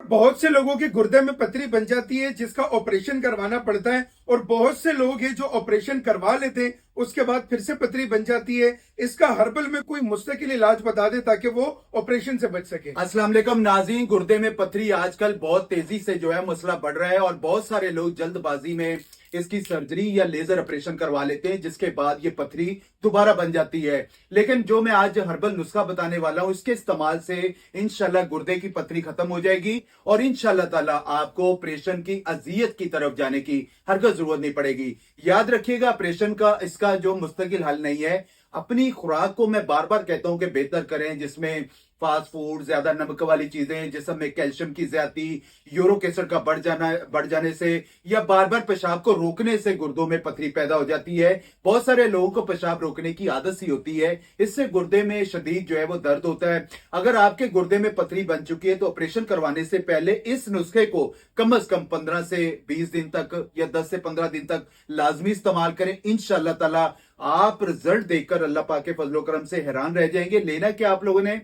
बहुत से लोगों के गुर्दे में पथरी बन जाती है जिसका ऑपरेशन करवाना पड़ता है, और बहुत से लोग हैं जो ऑपरेशन करवा लेते हैं उसके बाद फिर से पथरी बन जाती है। इसका हर्बल में कोई मुस्तकिल इलाज बता दे ताकि वो ऑपरेशन से बच सके। अस्सलाम वालेकुम नाज़रीन, गुर्दे में पथरी आजकल बहुत तेजी से जो है मसला बढ़ रहा है और बहुत सारे लोग जल्दबाजी में इसकी सर्जरी या लेजर ऑपरेशन करवा लेते हैं जिसके बाद ये पथरी दोबारा बन जाती है। लेकिन जो मैं आज हर्बल नुस्खा बताने वाला हूं इसके इस्तेमाल से इंशाल्लाह गुर्दे की पथरी खत्म हो जाएगी और इंशाल्लाह ताला आपको ऑपरेशन की अजियत की तरफ जाने की हरगिज़ जरूरत नहीं पड़ेगी। याद रखिएगा, ऑपरेशन का इसका जो मुस्तकिल हल नहीं है। अपनी खुराक को मैं बार बार कहता हूं कि बेहतर करें, जिसमें फास्ट फूड, ज्यादा नमक वाली चीजें, जिसम में कैल्शियम की ज्यादती, यूरिक एसिड का बढ़ जाने से या बार बार पेशाब को रोकने से गुर्दों में पथरी पैदा हो जाती है। बहुत सारे लोगों को पेशाब रोकने की आदत सी होती है, इससे गुर्दे में शदीद जो है वो दर्द होता है। अगर आपके गुर्दे में पथरी बन चुकी है तो ऑपरेशन करवाने से पहले इस नुस्खे को कम से कम 15 से 20 दिन तक या 10 से 15 दिन तक लाजमी इस्तेमाल करें। इंशाअल्लाह ताला आप रिजल्ट देखकर अल्लाह पाक के फजलो करम से हैरान रह जाएंगे। लेना क्या आप लोगों ने,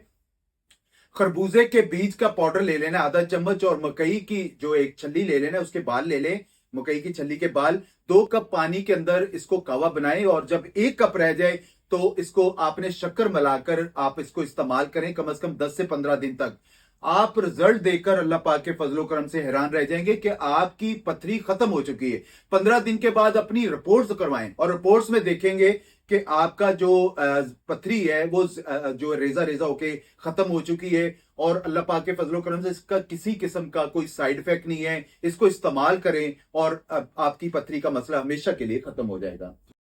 खरबूजे के बीज का पाउडर ले लेना आधा चम्मच, और मकई की जो एक छल्ली ले लेना, उसके बाल ले लें, मकई की छल्ली के बाल। 2 कप पानी के अंदर इसको कावा बनाएं और जब 1 कप रह जाए तो इसको आपने शक्कर मिलाकर आप इसको इस्तेमाल करें कम से कम 10 से 15 दिन तक। आप रिजल्ट देखकर अल्लाह पाक के फजलो करम से हैरान रह जाएंगे कि आपकी पथरी खत्म हो चुकी है। 15 दिन के बाद अपनी रिपोर्ट्स करवाएं और रिपोर्ट्स में देखेंगे कि आपका जो पथरी है वो जो रेजा रेजा होके खत्म हो चुकी है और अल्लाह पाक के फजलो करम से इसका किसी किस्म का कोई साइड इफेक्ट नहीं है। इसको इस्तेमाल करें और आपकी पथरी का मसला हमेशा के लिए खत्म हो जाएगा।